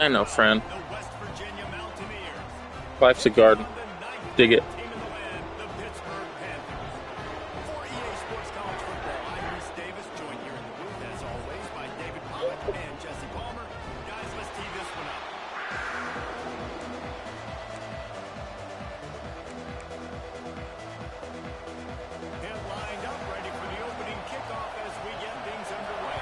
I know, friend. The West Virginia Mountaineers. Life's a garden. On the ninth Dig it. ranked team in the land, the Pittsburgh Panthers. For EA Sports College Football, I'm Reese Davis, joined here in the booth, as always, by David Pollock and Jesse Palmer. Guys, let's tee this one up. Him lined up, ready for the opening kickoff as we get things underway.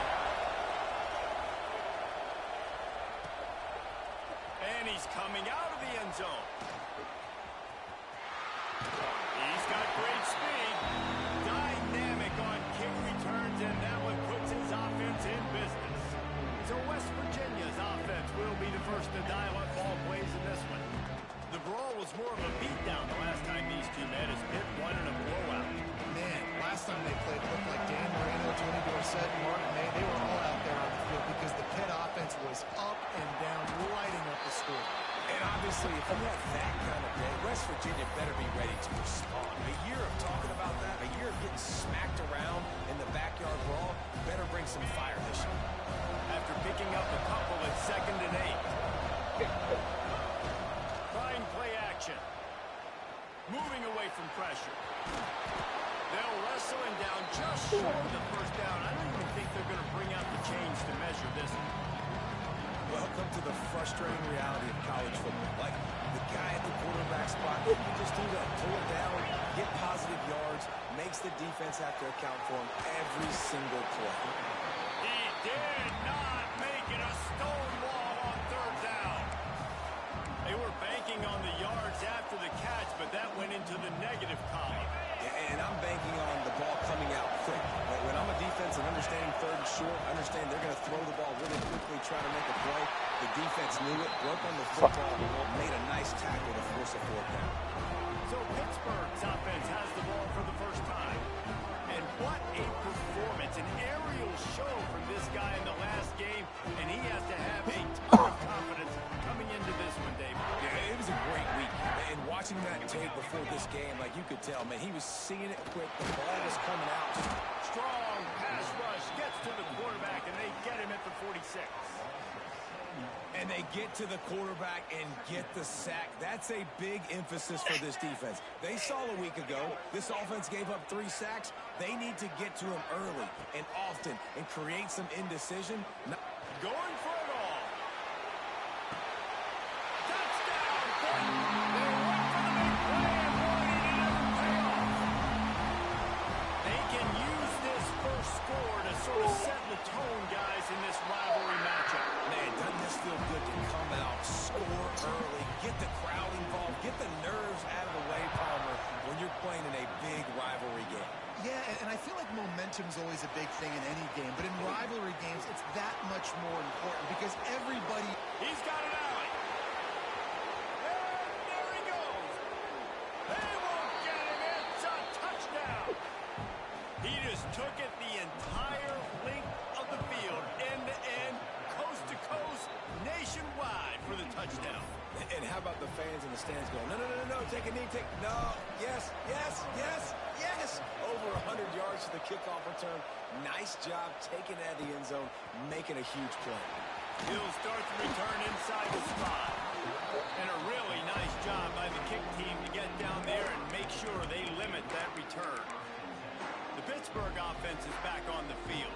And he's coming out of the end zone. He's got great speed. Dynamic on kick returns, and that one puts his offense in business. So West Virginia's offense will be the first to dial up ball plays in this one. The brawl was more of a beatdown the last time these two met as Pitt won in a blowout. Man, last time they played, it looked like Dan Marino, Tony Dorsett, and Martin May, they were all out there on the field because the Pitt offense was up and down, lighting up the score. And obviously, if you have that kind of day, West Virginia better be ready to respond. A year of talking about that, a year of getting smacked around in the backyard brawl, better bring some fire this year. After picking up a couple at 2nd and 8. Trying play action. Moving away from pressure. They'll wrestle him down just short of the first down. I don't even think they're going to bring out the chains to measure this one. Welcome to the frustrating reality of college football. Like, the guy at the quarterback spot, he can just do that. Pull it down, get positive yards, makes the defense have to account for him every single play. He did not make it a stone wall on 3rd down. They were banking on the yards after the catch, but that went into the negative column. And I'm banking on the ball coming out quick. When I'm a defense and understanding 3rd and short, understand they're going to throw the ball really quickly, try to make a play. The defense knew it, broke on the football, made a nice tackle to force a 4th down. So Pittsburgh's offense has the ball for the first time. And what a performance, an aerial show from this guy in the last game, and he has to have a ton of confidence coming into this one, David. Yeah, it was a great week. And watching that tape before this game, like you could tell, man, he was seeing it quick. The ball was coming out. Strong pass rush gets to the quarterback, and they get him at the 46. And they get to the quarterback and get the sack. That's a big emphasis for this defense. They saw a week ago, this offense gave up 3 sacks. They need to get to him early and often and create some indecision. Going for it all. Touchdown! They went for the big play, and boy, did it ever pay off. They can use this first score to sort of set the tone, guys, in this rivalry matchup. Man, doesn't this feel good to come out, score early, get the crowd involved, get the nerves out of the way, Palmer, when you're playing in a big rivalry game. Yeah, and I feel like momentum's always a big thing in any game, but in rivalry games, it's that much more important because everybody... He's got it out. And there he goes. They won't get him. It's a touchdown. He just took it the entire length of the field, end to end, coast to coast, nationwide for the touchdown. And how about the fans in the stands going, no, take a knee, no, yes, over 100 yards to the kickoff return. Nice job taking it out of the end zone, making a huge play. He'll start the return inside the spot. And a really nice job by the kick team to get down there and make sure they limit that return. The Pittsburgh offense is back on the field.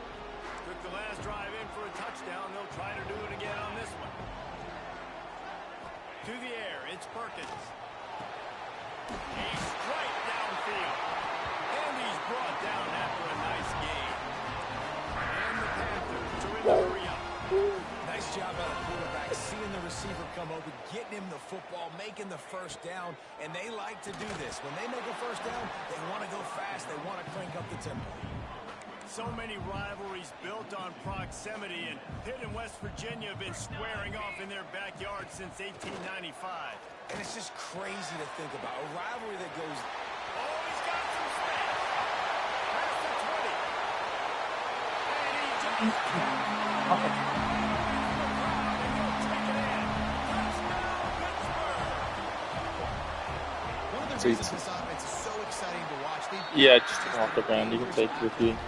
Took the last drive in for a touchdown. They'll try to do it again on this one. To the air, it's Perkins. He's straight downfield. And he's brought down after a nice game. And the Panthers are in the hurry up. Nice job by the quarterback, seeing the receiver come open, getting him the football, making the first down, and they like to do this. When they make a first down, they want to go fast, they want to crank up the tempo. So many rivalries built on proximity, and Pitt and West Virginia have been squaring off in their backyard since 1895. And it's just crazy to think about. A rivalry that goes... Oh, he's got some space. Past the 20. And he just... One of the reasons this offense is so exciting to watch. Yeah, just walk around. You can take 2 or 3. And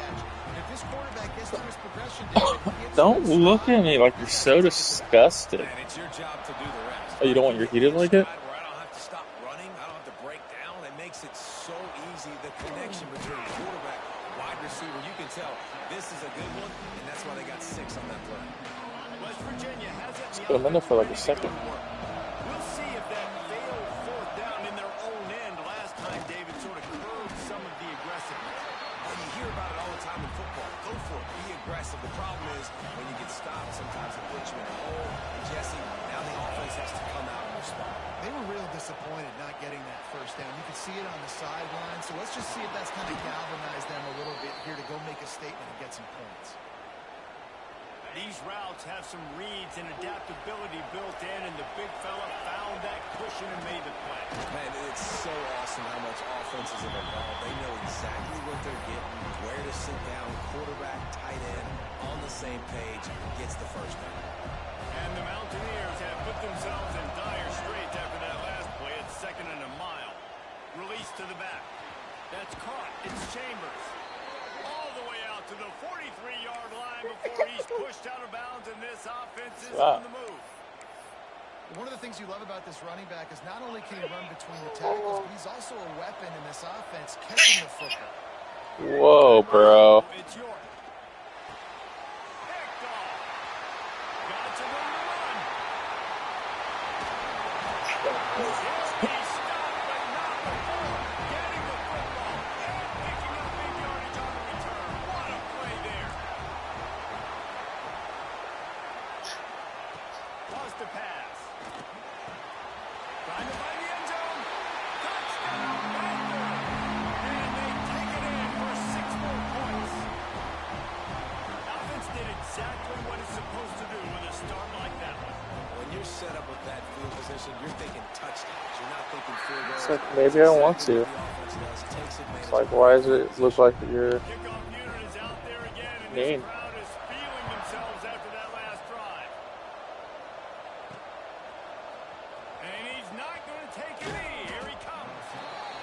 if this quarterback gets through his progression, David, he gets Don't look at me like you're so disgusted. And it's your job to do the rest. Oh, you don't want your heated like it? Where I don't have to stop running, I don't have to break down. It makes it so easy. The connection between quarterback, wide receiver, you can tell this is a good one, and that's why they got 6 on that play. West Virginia has it. Let's put him in there for like a second. We'll see if that failed 4th down in their own end last time David sort of curbed some of the aggressiveness. Well, you hear about it all the time in football. Go for it. Be aggressive. The problem is when you get stopped, sometimes it puts you in a hole. And Jesse, now the offense has to come out and respond. They were real disappointed not getting that 1st down. You could see it on the sideline. So let's just see if that's kind of galvanized them a little bit here to go make a statement and get some points. These routes have some reads and adaptability built in, and the big fella found that cushion and made the play. Man, it's so awesome how much offenses have evolved. They know exactly what they're getting, where to sit down, quarterback, tight end, on the same page, gets the 1st down. And the Mountaineers have put themselves in dire straits after that last play. It's 2nd and a mile. Release to the back. That's caught. It's Chambers. All the way out to the 43-yard line before he's pushed out of bounds, and this offense is on the move. One of the things you love about this running back is not only can he run between the tackles, but he's also a weapon in this offense, catching the football. Whoa, bro. It's York. Picked off. Got some room to run. He's stopped, but not before getting the football and picking up big yardage on the return. What a play there. Lost the pass. Trying to find the end zone. Touchdown, Panthers. And they take it in for 6 more points. Offense did exactly what it's supposed to do with a start like that one. When you're set up with that field position, you're thinking touchdowns. You're not thinking field goals. It's like, maybe I don't want to. It's like, why does it look like you're Kickoff unit is out there again, and mean? this crowd is feeling themselves after that last drive. And he's not going to take a knee. Here he comes.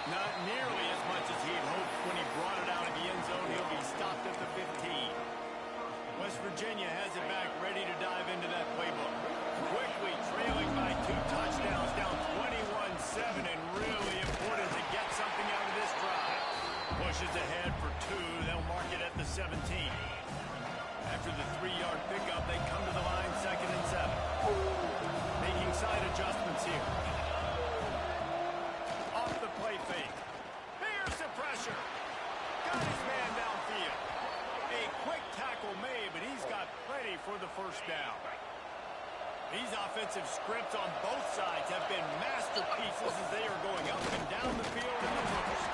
Not nearly as much as he'd hoped when he brought it out of the end zone. He'll be stopped at the 15. West Virginia has it back, ready to dive into that playbook. Quickly trailing by 2 touchdowns, down 21-7, and really important to get something out of this drive. Pushes ahead for 2. They'll mark it at the 17. After the 3-yard pickup, they come to the line, 2nd and 7. Making side adjustments here. Off the play fake. Here's the pressure. Got his man downfield. A quick tackle made, but he's got plenty for the 1st down. These offensive scripts on both sides have been masterpieces as they are going up and down the field in the first.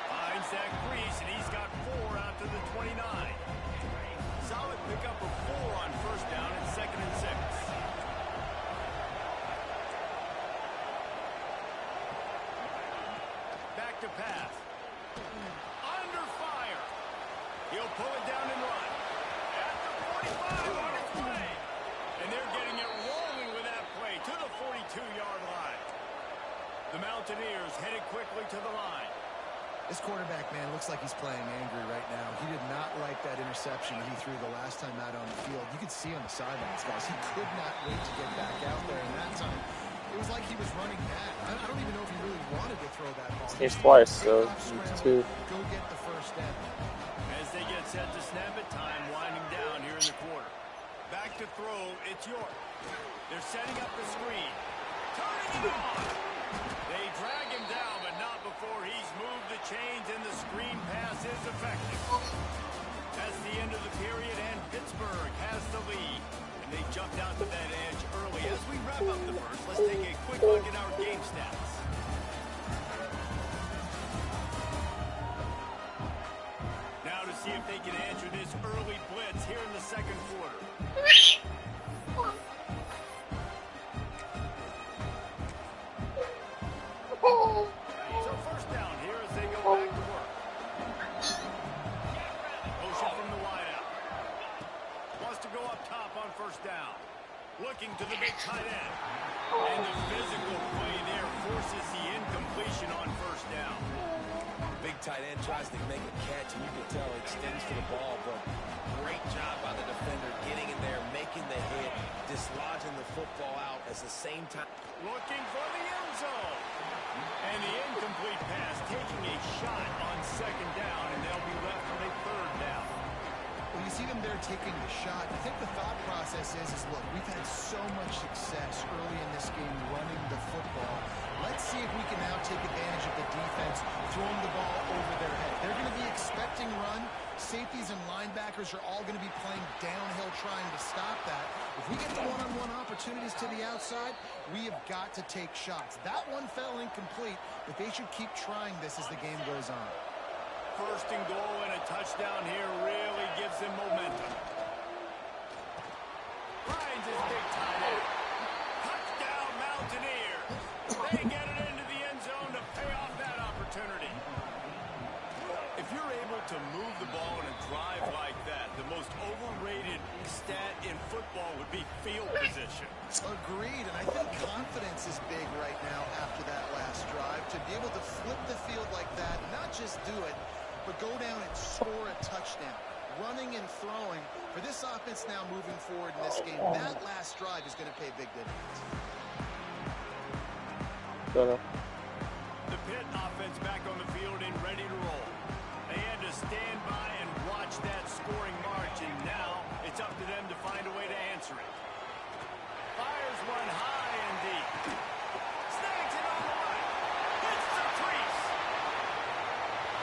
Finds that crease, and he's got 4 out to the 29. Solid pickup of 4 on 1st down and 2nd and 6. Back to pass. Under fire. He'll pull it down and run. At the 45 on its way. And they're getting it rolling with that play to the 42-yard line. The Mountaineers headed quickly to the line. This quarterback, man, looks like he's playing angry right now. He did not like that interception he threw the last time out on the field. You could see on the sidelines, guys. He could not wait to get back out there. And that time, it was like he was running mad. I don't even know if he really wanted to throw that ball. He's twice, so 2. Go get the 1st down. As they get set to snap it, time winding down here in the quarter. Back to throw, it's York. They're setting up the screen. Turning it on. They drag him down, but not before he's moved the chains, and the screen pass is effective. That's the end of the period, and Pittsburgh has the lead. And they jumped out to that edge early. As we wrap up the first, let's take a quick look at our game stats. Now to see if they can answer this early blitz here in the 2nd quarter. So 1st down here as they go back to work. Motion from the wideout. Wants to go up top on 1st down. Looking to the big tight end. And the physical play there forces the incompletion on 1st down. Big tight end tries to make a catch, and you can tell it extends to the ball, but great job by the defender getting in there time. Looking for the end zone. And the incomplete pass taking a shot on second down, and they'll be left with a third down. Well, you see them there taking the shot. I think the thought process is look, we've had so much success early in this game running the football. Let's see if we can now take advantage of the defense throwing the ball over their head. They're going to be expecting run. Safeties and linebackers are all going to be playing downhill trying to stop that. If we get the one-on-one opportunities to the outside, we have got to take shots. That one fell incomplete, but they should keep trying this as the game goes on. First and goal and a touchdown here really gives them momentum. Finds his big tight end. Touchdown Mountaineers. They get it into the end zone to pay off that opportunity. If you're able to move the ball in a drive like that, the most overrated stat in football would be field position. Agreed, and I think confidence is big right now after that last drive. To be able to flip the field like that, not just do it, but go down and score a touchdown. Running and throwing. For this offense now moving forward in this game, that last drive is going to pay big dividends. The Pitt offense back on the field and ready to roll. They had to stand by and watch that scoring march, and now it's up to them to find a way to answer it. Fires one high and deep. Snags it on the right. Hits the crease.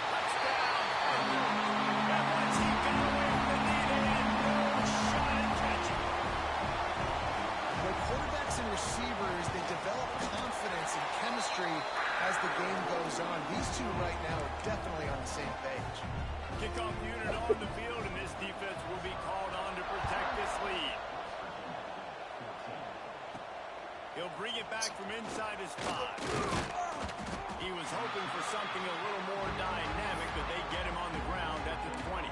Touchdown. And once he got away from the knee, they had no shot at catching. The quarterbacks and receivers, they develop confidence and chemistry as the game goes on. These two right now are definitely on the same page. Kickoff unit on the field, and this defense will be called on to protect this lead. He'll bring it back from inside his 5. He was hoping for something a little more dynamic, but they get him on the ground at the 20.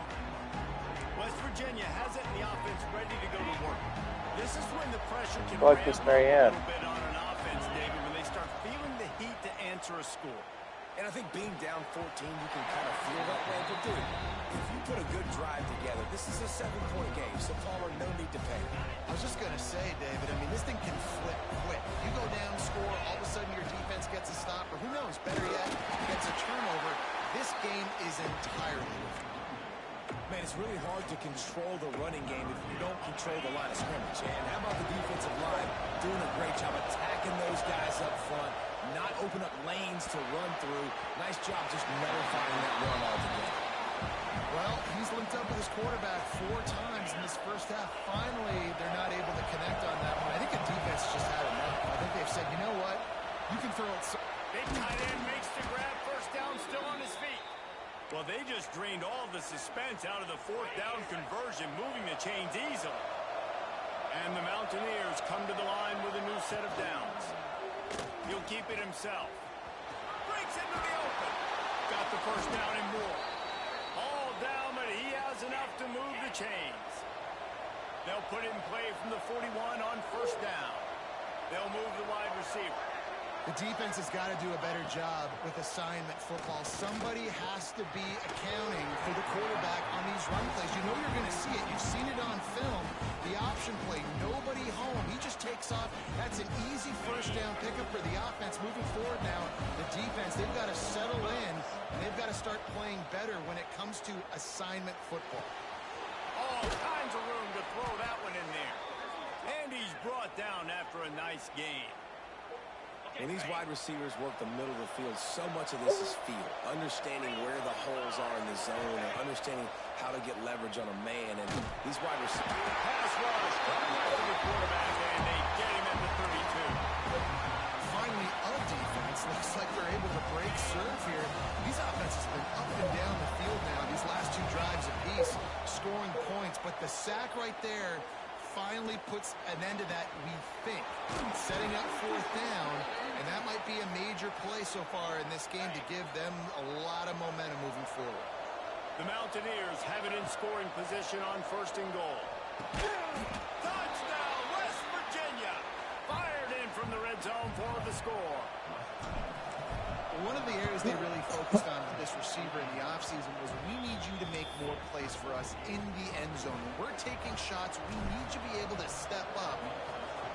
West Virginia has it, and the offense ready to go to work. This is when the pressure can ramp up a little bit on an offense, David, when they start feeling the heat to answer a score. And I think being down 14, you can kind of feel that way. But, dude, if you put a good drive together, this is a 7-point game, so Palmer, no need to panic. I was just going to say, David, I mean, this thing can flip quick. You go down, score, all of a sudden your defense gets a stop, or who knows, better yet, gets a turnover. This game is entirely different. Man, it's really hard to control the running game if you don't control the line of scrimmage. And how about the defensive line doing a great job attacking those guys up front, not open up lanes to run through. Nice job just nullifying that run altogether. Well, he's linked up with his quarterback 4 times in this first half. Finally, they're not able to connect on that one. I think the defense just had enough. I think they've said, you know what? You can throw it. Big tight end makes the grab, first down, still on his feet. Well, they just drained all the suspense out of the 4th down conversion, moving the chains easily. And the Mountaineers come to the line with a new set of downs. He'll keep it himself. Breaks into the open. Got the first down and more. All down, but he has enough to move the chains. They'll put it in play from the 41 on first down. They'll move the wide receiver. The defense has got to do a better job with assignment football. Somebody has to be accounting for the quarterback on these run plays. You know you're going to see it. You've seen it on film. The option play, nobody home. He just takes off. That's an easy first down pickup for the offense. Moving forward now, the defense, they've got to settle in, and they've got to start playing better when it comes to assignment football. All kinds of room to throw that one in there. And he's brought down after a nice game. When these wide receivers work the middle of the field, so much of this is feel. Understanding where the holes are in the zone and understanding how to get leverage on a man. And these wide receivers... Pass rush, coming after the quarterback, and they get him at the 32. Finally, a defense looks like they're able to break serve here. These offenses have been up and down the field now, these last 2 drives apiece, scoring points. But the sack right there finally puts an end to that, we think. Setting up 4th down, and that might be a major play so far in this game to give them a lot of momentum moving forward. The Mountaineers have it in scoring position on first and goal. Touchdown, West Virginia! Fired in from the red zone for the score. One of the areas they really focused on with this receiver in the offseason was we need you to make more plays for us in the end zone. When we're taking shots, we need you to be able to step up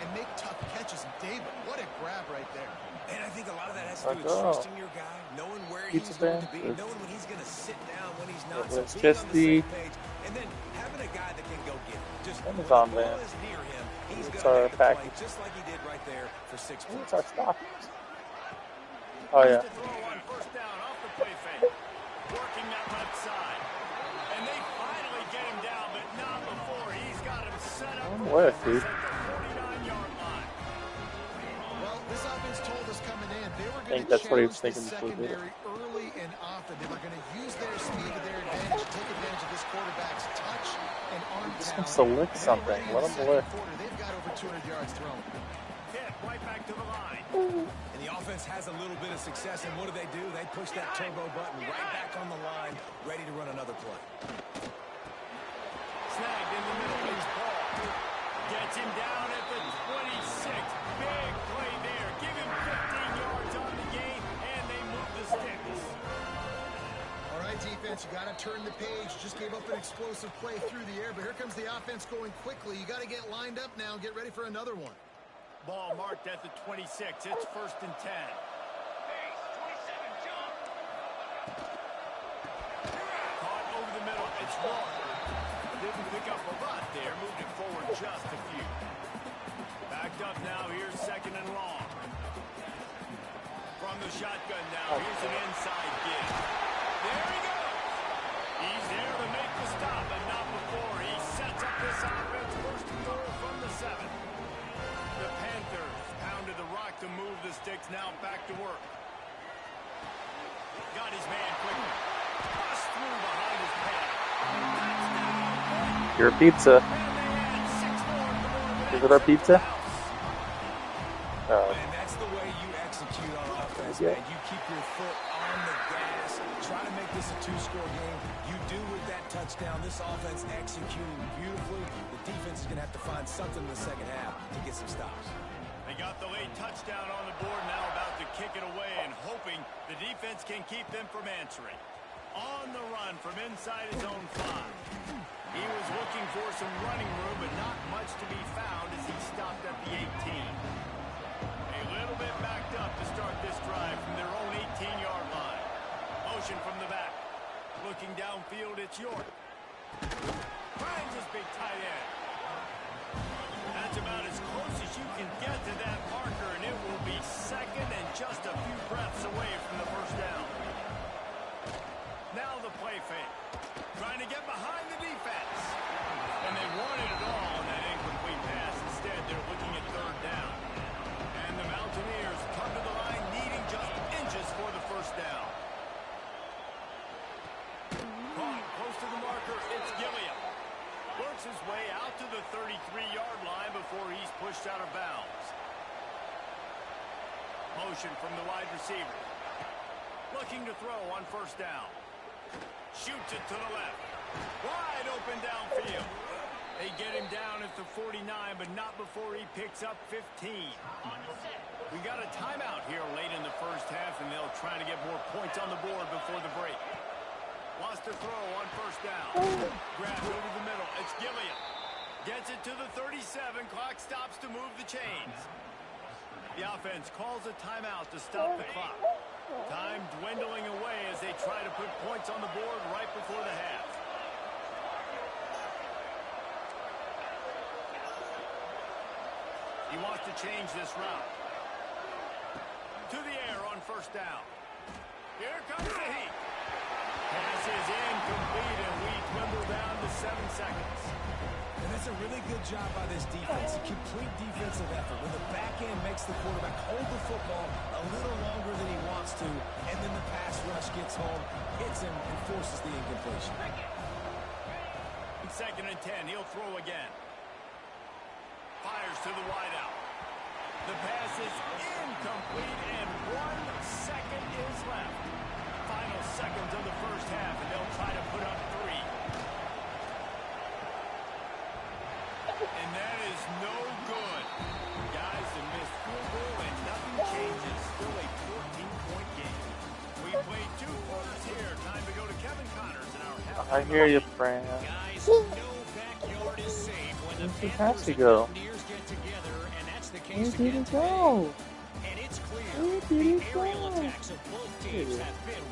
and make tough catches. And David, what a grab right there. And I think a lot of that has to do with trusting your guy, knowing where he's going to be, knowing when he's going to sit down, when he's not. So being on the same page, and then having a guy that can go get it. Just when the ball is near him, he's going to make the play, just like he did right there for 6 points. It's our stop. Oh, yeah. First down off the play fake. Working that left side. And they finally get him down, but not before. He's got him set up What, dude? I think that's what he was thinking before he did it. Early and often, they were going to use their speed to their advantage, take advantage of this quarterback's touch and arm talent. Just wants to lick something. Let him lick. They've got over 200 yards thrown. Hit right back to the line. And the offense has a little bit of success, and what do? They push that turbo button right back on the line, ready to run another play. Snagged in the middle. It's Paul. Gets him down at the 26. Big play there. Give him 15 yards on the game, and they move the sticks. All right, defense, you got to turn the page. Just gave up an explosive play through the air, but here comes the offense going quickly. You got to get lined up now and get ready for another one. Ball marked at the 26. It's 1st and 10. Caught over the middle. It's Ward. Didn't pick up a lot there. Moved it forward just a few. Backed up now. Here's 2nd and long. From the shotgun now. Here's an inside give. There he goes. He's there to make the stop, but not before. He sets up this offense. 1st and goal from the 7. The Panthers pounded the rock to move the sticks. Now back to work. Got his man quickly. Bust through behind his pad. Your pizza. Is it our pizza? And that's the way you execute on offense, man. You keep your foot on the gas. Try to make this a 2-score game. You do with that touchdown. This offense executing beautifully. The defense is going to have to find something in the second half to get some stops. They got the late touchdown on the board, now about to kick it away and hoping the defense can keep them from answering. On the run from inside his own 5. He was looking for some running room, but not much to be found as he stopped at the 18. A little bit backed up to start this drive from their own 18-yard line. Motion from the back. Looking downfield, it's York. Finds his big tight end. That's about as close as you can get to that marker, and it will be 2nd and just a few breaths away from the 1st down. Now the play fake. Trying to get behind the defense. And they wanted it all on that incomplete pass. Instead, they're looking at 3rd down. And the Mountaineers come to the line needing just inches for the 1st down. Caught close to the marker, it's Gilliam. Works his way out to the 33-yard line before he's pushed out of bounds. Motion from the wide receiver. Looking to throw on 1st down. Shoots it to the left. Wide open downfield. They get him down at the 49, but not before he picks up 15. We got a timeout here late in the 1st half, and they'll try to get more points on the board before the break. Wants to throw on 1st down. Grab over the middle. It's Gilliam. Gets it to the 37. Clock stops to move the chains. The offense calls a timeout to stop the clock. Time dwindling away as they try to put points on the board right before the half. He wants to change this route. To the air on 1st down. Here comes the heat. Pass is incomplete, and we dwindle down to 7 seconds. And that's a really good job by this defense. A complete defensive effort. When the back end makes the quarterback hold the football a little longer than he wants to, and then the pass rush gets home, hits him, and forces the incompletion. 2nd and 10. He'll throw again. Fires to the wideout. The pass is incomplete, and 1 second is left. Final seconds of the 1st half, and they'll try to put up 3. And that is no good. Guys, a missed field goal, and nothing changes. Still a 14-point game. We played 2 quarters here. Time to go to Kevin Connors in our half. I hear you, Fran. Guys, no backyard is safe when the Panthers Buccaneers get together and pace Where did again it today. go? And it's clear Where the did it aerial go? attacks of both teams have been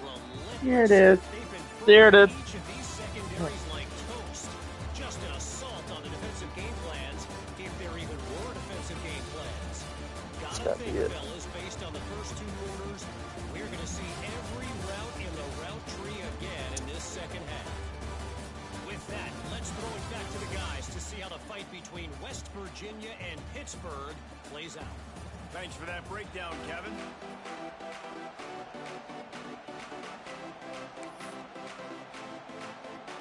Here it relentless. is. They've been There it burning is. each of these secondaries like toast. Just an assault on the defensive game plans, if there even were defensive game plans. Gotta gotta be think, it. fellas, based on the first two quarters, we're going to see every route in the route tree again in this second half. With that, let's throw it back to the guys to see how the fight between West Virginia and Pittsburgh plays out. Thanks for that breakdown, Kevin.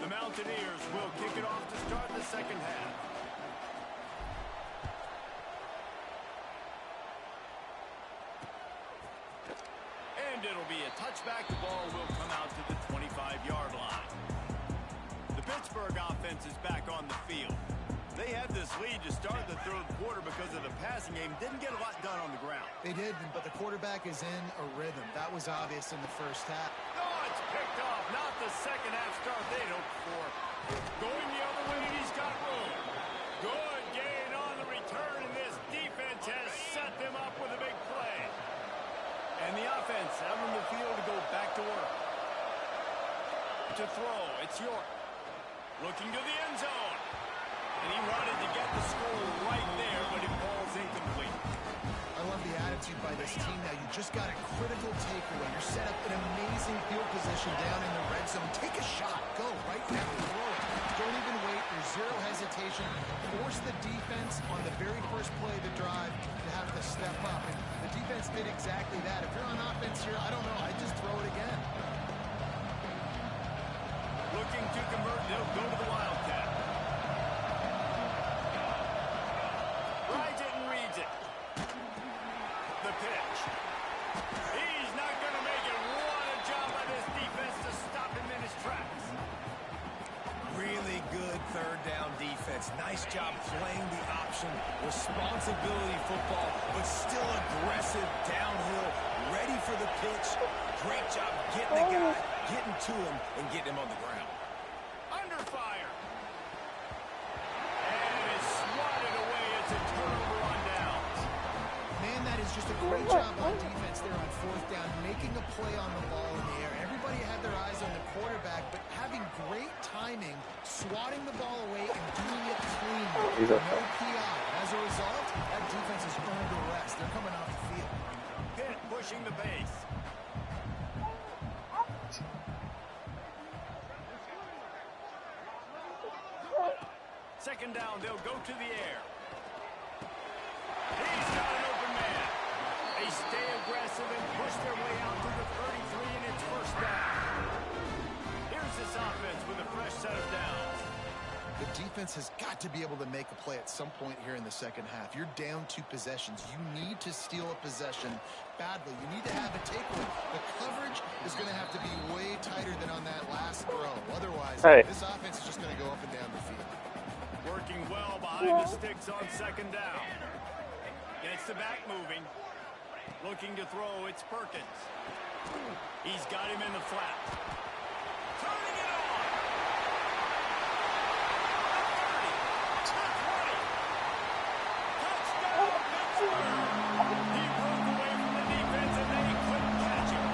The Mountaineers will kick it off to start the second half. And it'll be a touchback. The ball will come out to the 25-yard line. The Pittsburgh offense is back on the field. They had this lead to start the third quarter because of the passing game. Didn't get a lot done on the ground. They did, but the quarterback is in a rhythm. That was obvious in the first half. Oh, it's picked off. Not the second half start they'd hoped for. Going the other way, and he's got room. Good gain on the return, and this defense has set them up with a big play. And the offense out on the field to go back to work. To throw, it's York. Looking to the end zone. And he wanted to get the score right there, but it falls incomplete. I love the attitude by this team now. You just got a critical takeaway. You're set up in amazing field position down in the red zone. Take a shot. Go right now. Throw it. Don't even wait. There's zero hesitation. Force the defense on the very first play of the drive to have to step up. And the defense did exactly that. If you're on offense here, I don't know. I'd just throw it again. Looking to convert. They'll go to the Wildcat. Rides it and reads it. The pitch. He's not going to make it. What a job by this defense to stop him in his tracks. Really good third down defense. Nice job playing the option. Responsibility football, but still aggressive downhill. Ready for the pitch. Great job getting the guy, getting to him, and getting him on the ground. Under fire. And it's swatted away. It's a turnover on downs. Man, that is just a great job on defense there on fourth down, making a play on the ball in the air. Everybody had their eyes on the quarterback, but having great timing, swatting the ball away, and doing it cleanly. No PI. As a result, that defense has earned a rest. They're coming off the field. Pitt pushing the pace. Second down, they'll go to the air. He's got an open man. They stay aggressive and push their way out to the 33, and it's first down. Here's this offense with a fresh set of downs. The defense has got to be able to make a play at some point here in the second half. You're down 2 possessions. You need to steal a possession badly. You need to have a takeaway. The coverage is going to have to be way tighter than on that last throw. Otherwise, this offense is just going to go up and down the field. Working well behind the sticks on second down. Gets the back moving. Looking to throw, it's Perkins. He's got him in the flat. Turning it on. The 30. The 20. Touchdown, Pittsburgh. He broke away from the defense and they couldn't catch him.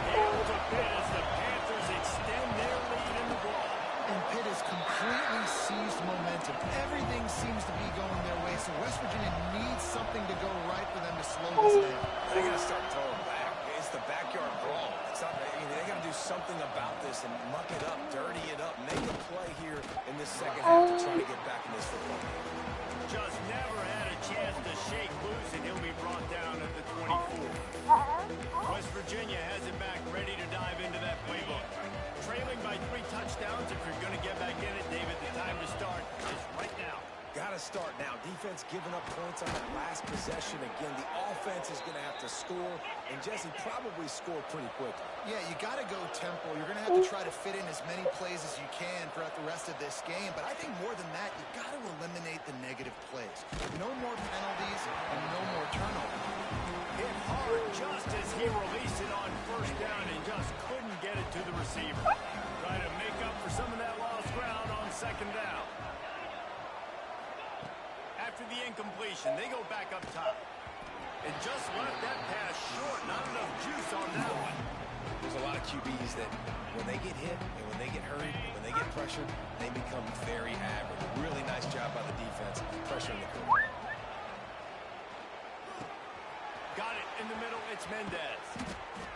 Hail to Pitt as the Panthers extend their lead in the ball. And Pitt has completely seized momentum. Everything seems to be going their way, so West Virginia needs something to go right for them to slow this down. They got to start throwing back. It's the backyard brawl. It's not, they got to do something about this and muck it up, dirty it up, make a play here in this second half to try to get back in this football game. Just never had a chance to shake loose, and he'll be brought down at the 24. West Virginia has it back, ready to dive into that playbook. Trailing by 3 touchdowns. If you're going to get back in it, David, the time to start is right now. Got to start now. Defense giving up points on that last possession. Again, the offense is going to have to score, and Jesse probably score pretty quickly. Yeah, you got to go tempo. You're going to have to try to fit in as many plays as you can throughout the rest of this game. But I think more than that, you got to eliminate the negative plays. No more penalties and no more turnovers. Hit hard just as he released it on first down and just couldn't get it to the receiver. Trying to make up for some of that lost ground on second down. after the incompletion. They go back up top. And just left that pass short. Not enough juice on that one. There's a lot of QBs that when they get hit and when they get hurried, when they get pressured, they become very average. Really nice job by the defense pressuring the quarterback. Got it in the middle. It's Mendez.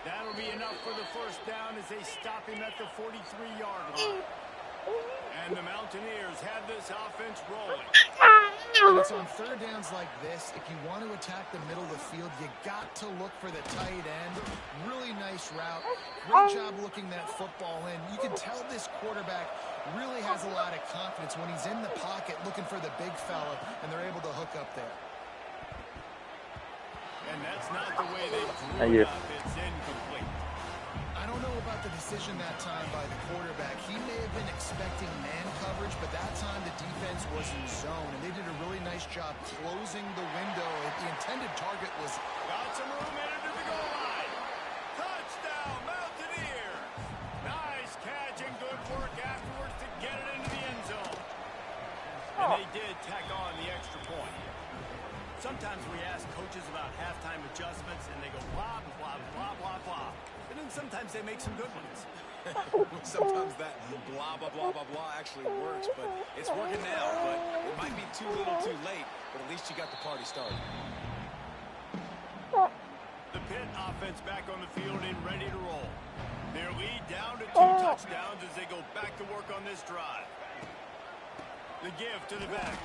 That'll be enough for the first down as they stop him at the 43-yard line. And the Mountaineers have this offense rolling. And it's on third downs like this. If you want to attack the middle of the field, you got to look for the tight end. Really nice route. Great job looking that football in. You can tell this quarterback really has a lot of confidence when he's in the pocket looking for the big fella, and they're able to hook up there. And that's not the way they drew it up. It's incomplete. I don't know about the decision that time by the quarterback. He may have been expecting man coverage, but that time the defense was in zone, and they did a really nice job closing the window. The intended target was... Got some room headed to the goal line. Touchdown, Mountaineers. Nice catch and good work afterwards to get it into the end zone. And they did tack on the extra point. Sometimes we ask coaches about halftime adjustments, and they go blah, blah, blah, blah, blah. And then sometimes they make some good ones. Sometimes that blah, blah, blah, blah, blah actually works, but it's working now. But it might be too little too late, but at least you got the party started. The Pitt offense back on the field and ready to roll. Their lead down to 2 touchdowns as they go back to work on this drive. The give to the back.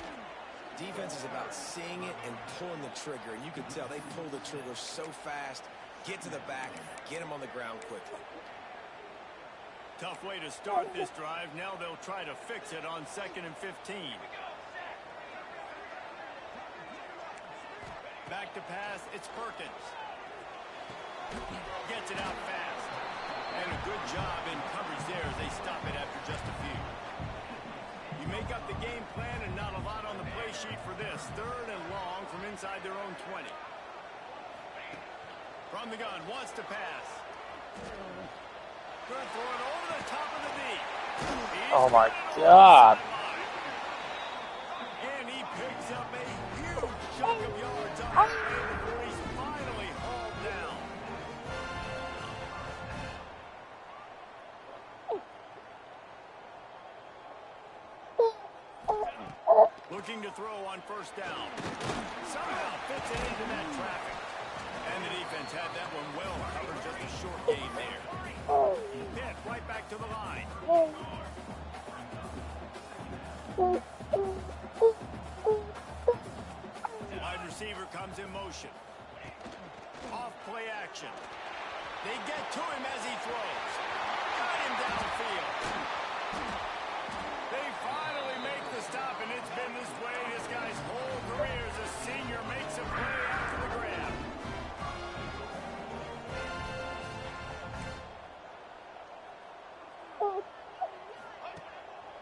Defense is about seeing it and pulling the trigger, and you can tell they pull the trigger so fast, get to the back, get him on the ground quickly. Tough way to start this drive. Now they'll try to fix it on 2nd and 15. Back to pass, it's Perkins. Gets it out fast. And a good job in coverage there as they stop it after just a few. You make up the game plan and not a lot on the play sheet for this. 3rd and long from inside their own 20. From the gun, wants to pass. Good throw it over the top of the knee. Oh my God. And he picks up a huge chunk of yards on that play before he's finally hauled down. Looking to throw on 1st down. Somehow fits it into that traffic. And the defense had that one well covered, just a short gain there. Pitt right back to the line. Wide receiver comes in motion. Off play action. They get to him as he throws. Got him downfield. They finally make the stop, and it's been this way this guy's whole career as a senior. Makes a play after the grab.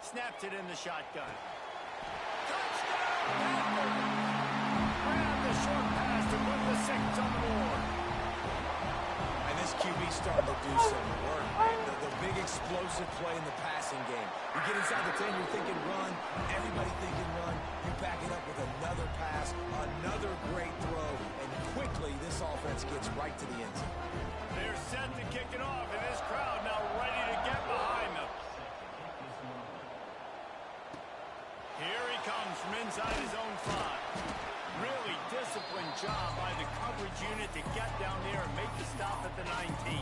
Snaps it in the shotgun. Touchdown! Grab the short pass to put the 6 on the board. And this QB starting to do some work, man. The big explosive play in the passing game. You get inside the 10, you're thinking run. Everybody thinking run. You back it up with another pass, another great throw, and quickly this offense gets right to the end zone. They're set to kick it off, and this crowd now ready to get behind them. Here he comes from inside his own 5. Really disciplined job by the coverage unit to get down there and make the stop at the 19.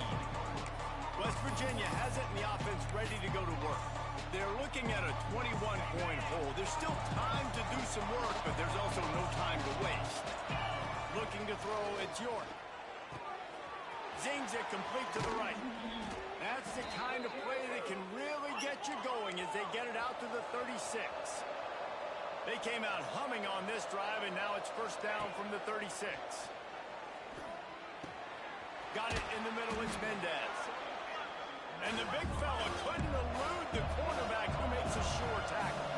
West Virginia has it, and the offense ready to go to work. They're looking at a 21-point hole. There's still time to do some work, but there's also no time to waste. Looking to throw, it's York. Zings it complete to the right. That's the kind of play that can really get you going as they get it out to the 36. They came out humming on this drive, and now it's 1st down from the 36. Got it in the middle, it's Mendez. And the big fella couldn't elude the quarterback who makes a sure tackle.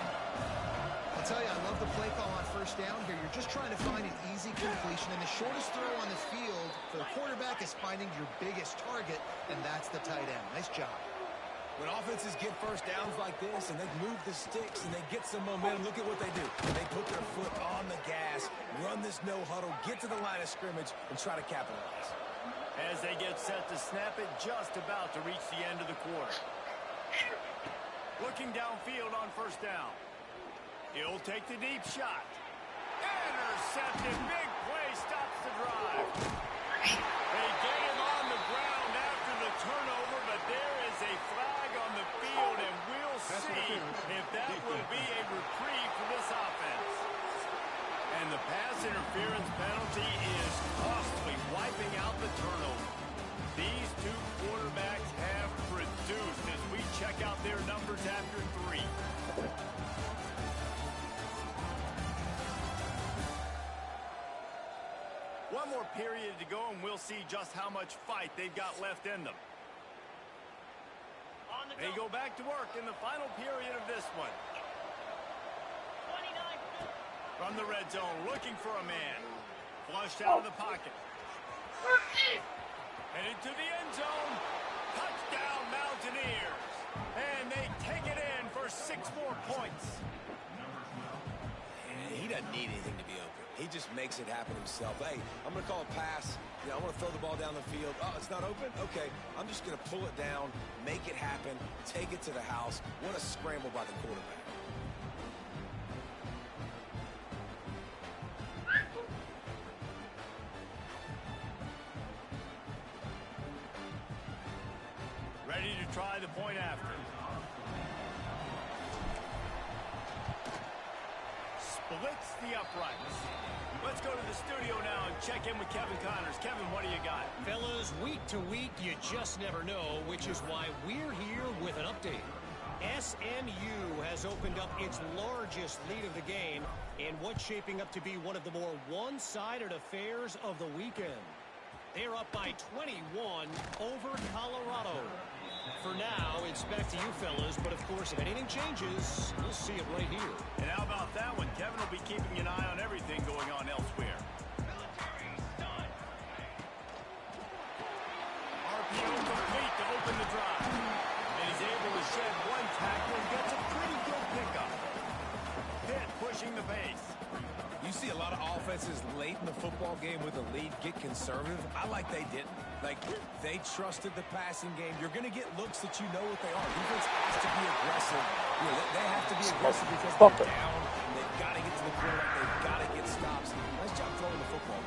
I'll tell you, I love the play call on 1st down here. You're just trying to find an easy completion, and the shortest throw on the field for the quarterback is finding your biggest target, and that's the tight end. Nice job. When offenses get first downs like this and they move the sticks and they get some momentum, look at what they do. They put their foot on the gas, run this no huddle, get to the line of scrimmage, and try to capitalize. As they get set to snap it, just about to reach the end of the quarter. Looking downfield on first down. He'll take the deep shot. Intercepted. Big play stops the drive. They get him on the ground after the turnover, but there is a flag on the field, and we'll see if that will be a reprieve for this offense. And the pass interference penalty is costly, wiping out the turnover. These two quarterbacks have produced as we check out their numbers after 3. One more period to go, and we'll see just how much fight they've got left in them. They go back to work in the final period of this one. From the red zone, looking for a man. Flushed out of the pocket. Headed to the end zone. Touchdown, Mountaineers. And they take it in for 6 more points. He doesn't need anything to be open. He just makes it happen himself. Hey, I'm going to call a pass. You know, I want to throw the ball down the field. Oh, it's not open? Okay. I'm just going to pull it down, make it happen, take it to the house. What a scramble by the quarterback. Ready to try the point after. Splits the uprights. Let's go to the studio now and check in with Kevin Connors. Kevin, what do you got? Fellas, week to week, you just never know, which is why we're here with an update. SMU has opened up its largest lead of the game in what's shaping up to be one of the more one-sided affairs of the weekend. They're up by 21 over Colorado. For now, it's back to you fellas, but of course, if anything changes, you'll see it right here. And how about that one? Kevin will be keeping an eye on everything going on elsewhere. RPO complete to open the drive. And he's able to shed one tackle and gets a pretty good pickup. Pitt pushing the pace. You see a lot of offenses late in the football game with a lead get conservative. I like they didn't. Like, they trusted the passing game. You're going to get looks that you know what they are. Defense has to be aggressive. You know, they have to be aggressive because they're down. They've got to get to the quarterback. They've got to get stops. Nice job throwing the football.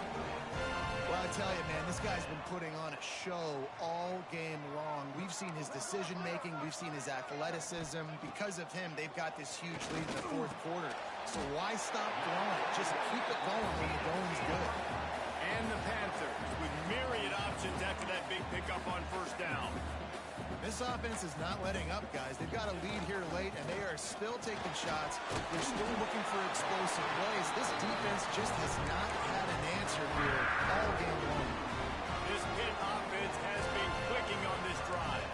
Well, I tell you, man, this guy's been putting on a show all game long. We've seen his decision-making. We've seen his athleticism. Because of him, they've got this huge lead in the 4th quarter. So why stop throwing? Just keep it going when the going's good. And the Panthers with myriad options after that big pickup on first down. This offense is not letting up, guys. They've got a lead here late, and they are still taking shots. They're still looking for explosive plays. This defense just has not had an answer here all game long. This Pitt offense has been clicking on this drive.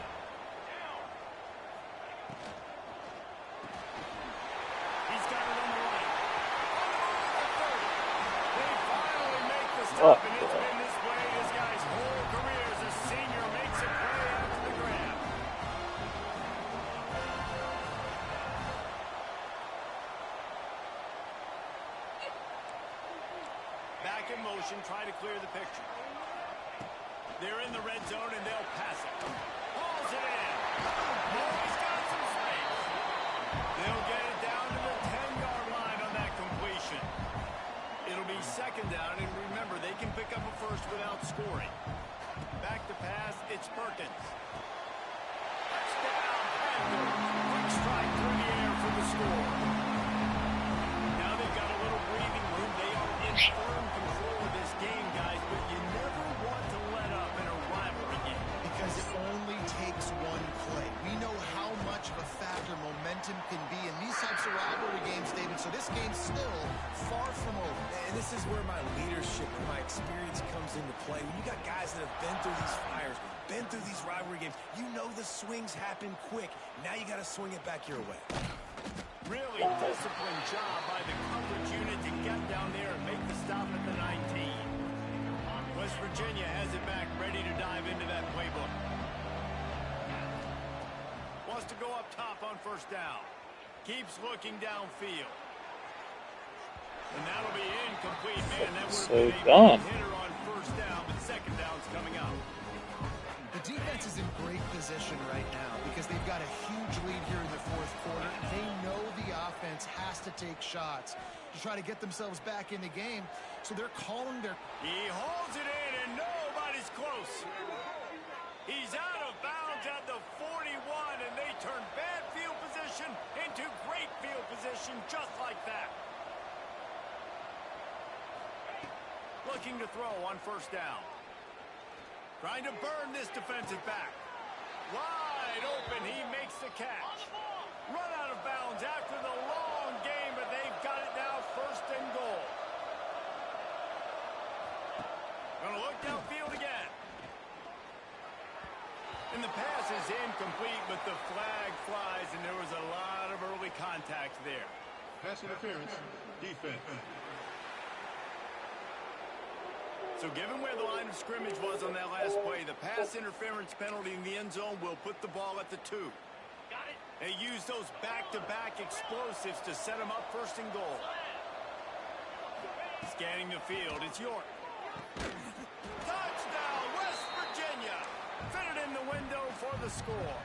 He's got it on the right. They finally make the stop, and it's been this way this guy's whole career as a senior makes a play after the grab. Back in motion, trying to clear the picture. They're in the red zone, and they'll pass it. Hauls it in. Oh, he's got some space. They'll get it down to the 10-yard line on that completion. It'll be second down, and remember, they can pick up a first without scoring. Back to pass, it's Perkins. Touchdown, Panthers. Quick strike through the air for the score. Now they've got a little breathing room. They are in firm control of this game, guys, but you never want to let up in a rivalry game. Because it only takes one play. We know how much of a factor momentum can be in these types of rivalry games, David, so this game's still far from over. And this is where my leadership and my experience comes into play. When you got guys that have been through these fires, been through these rivalry games, you know the swings happen quick. Now you got to swing it back your way. Really disciplined job by the coverage unit to get down there and make the stop at the 19. West Virginia has it back, ready to dive into that playbook. wants to go up top on first down. Keeps looking downfield. And that'll be incomplete, man. That would have been a hitter on first down, but second down's coming up. The defense is in great position right now because they've got a huge lead here in the fourth quarter. They know the offense has to take shots to try to get themselves back in the game. So they're calling their... He holds it in, and nobody's close. He's out of bounds at the 41, and they turn bad field position into great field position just like that. Looking to throw on first down. Trying to burn this defensive back. Wide open, he makes the catch. Run out of bounds after the long game, but they've got it now, first and goal. Gonna look downfield again. And the pass is incomplete, but the flag flies, and there was a lot of early contact there. Pass interference, defense. So given where the line of scrimmage was on that last play, the pass interference penalty in the end zone will put the ball at the 2. They use those back-to-back explosives to set them up first and goal. Scanning the field, it's York. Touchdown, West Virginia! Fitted in the window for the score.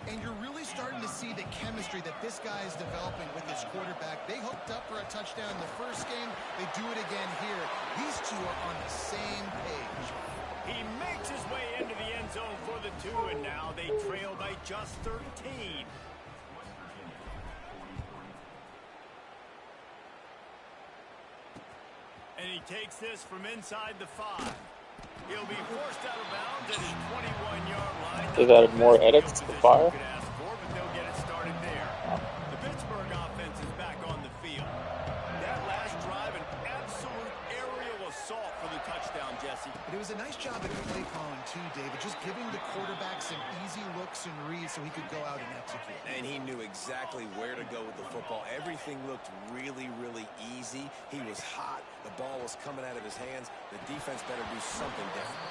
And you're really starting to see the chemistry that this guy is developing with his quarterback. They hooked up for a touchdown in the first game. They do it again here. These two are on the same page. He makes his way into the end zone for the 2, and now they trail by just 13. And he takes this from inside the 5. He'll be forced out of bounds at his 21-yard line. They've added more edits to the fire. But they'll get it started there. The Pittsburgh offense is back on the field. That last drive, an absolute aerial assault for the touchdown, Jesse. But it was a nice job at play calling too, David, just giving the quarterback some easy looks and reads so he could go out and execute. And he knew exactly where to go with the football. Everything looked really, really easy. He was hot. The ball was coming out of his hands. The defense better do something different.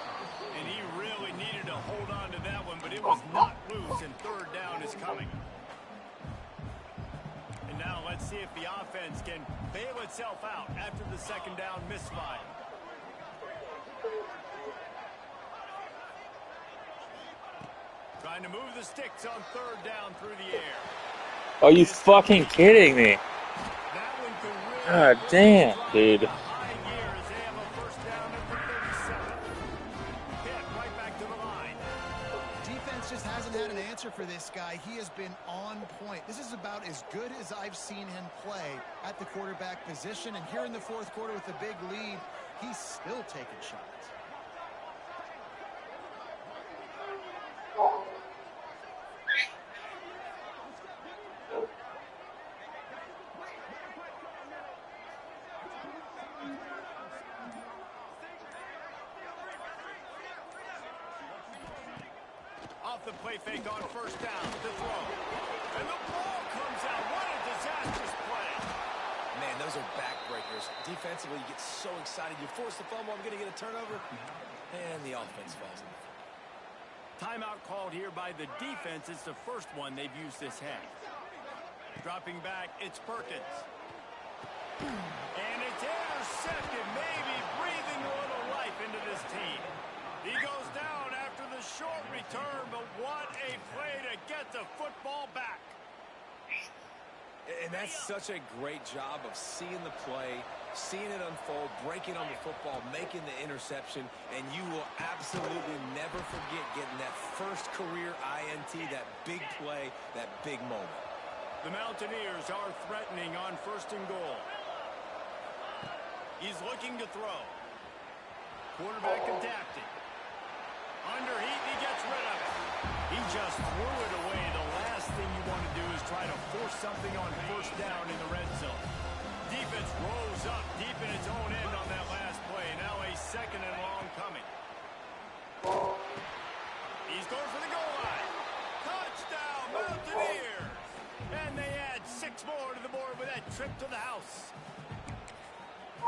And he really needed to hold on to that one, but it was not loose, and third down is coming. And now let's see if the offense can bail itself out after the second down misfire. Trying to move the sticks on third down through the air. Are you fucking kidding me? That one could God really damn, dude. high gear as they have a first down at the 37. Pitt right back to the line. Defense just hasn't had an answer for this guy. He has been on point. This is about as good as I've seen him play at the quarterback position. And here in the fourth quarter with a big lead, he's still taking shots. Off the play fake on first down to throw. And the ball comes out. What a disastrous play. Man, those are backbreakers. Defensively, you get so excited. You force the fumble, I'm going to get a turnover. And the offense falls in. Timeout called here by the defense. It's the first one they've used this half. Dropping back, it's Perkins. And it's intercepted, maybe breathing a little life into this team. He goes down after the short return, but what a play to get the football back. And that's such a great job of seeing the play, seeing it unfold, breaking on the football, making the interception, and you will absolutely never forget getting that first career INT, that big play, that big moment. The Mountaineers are threatening on first and goal. He's looking to throw. Quarterback adapting. Under heat, he gets rid of it. He just threw it away. The last thing you want to do is try to force something on first down in the red zone. Defense rose up deep in its own end on that last play. Now a second and long coming. He's going for the goal line. Touchdown, Mountaineers! And they add 6 more to the board with that trip to the house.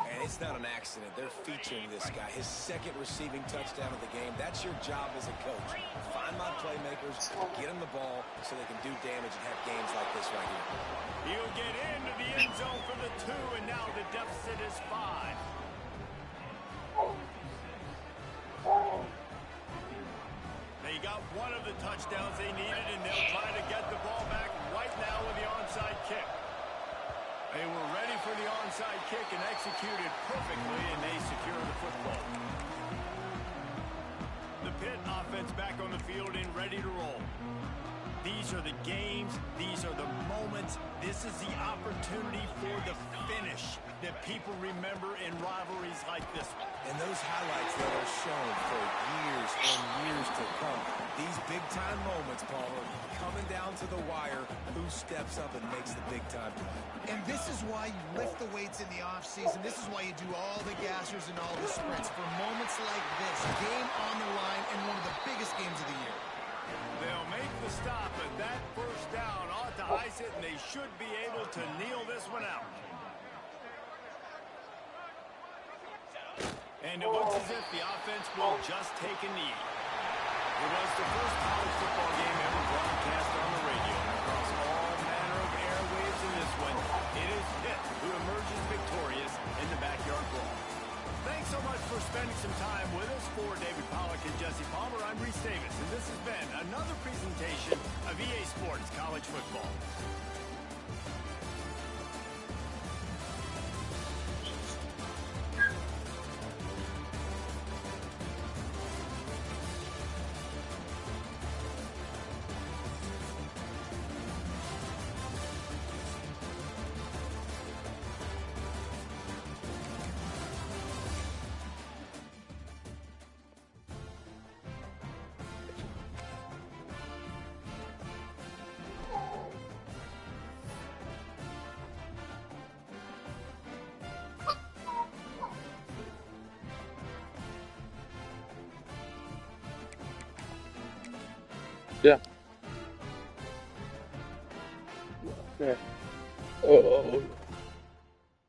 And it's not an accident. They're featuring this guy. His second receiving touchdown of the game. That's your job as a coach. Find my playmakers, get them the ball so they can do damage and have games like this right here. He'll get into the end zone for the 2, and now the deficit is 5. They got one of the touchdowns they needed, and they'll try to get the ball back right now with the onside kick. They were ready for the onside kick and executed perfectly, and they secure the football. The Pitt offense back on the field and ready to roll. These are the games. These are the moments. This is the opportunity for the finish that people remember in rivalries like this one. And those highlights that are shown for years and years to come. These big-time moments, Palmer, coming down to the wire, who steps up and makes the big-time play. And this is why you lift the weights in the offseason. This is why you do all the gassers and all the sprints. For moments like this, game on the line and one of the biggest games of the year. They'll make the stop, and that first down ought to ice it, and they should be able to kneel this one out. And it looks as if the offense will just take a knee. It was the first college football game ever broadcast on the radio. Across all manner of airwaves in this one, it is Pitt who emerges victorious in the backyard brawl. Thanks so much for spending some time with us. For David Pollack and Jesse Palmer, I'm Reese Davis, and this has been another presentation of EA Sports College Football. Yeah. Okay. Oh.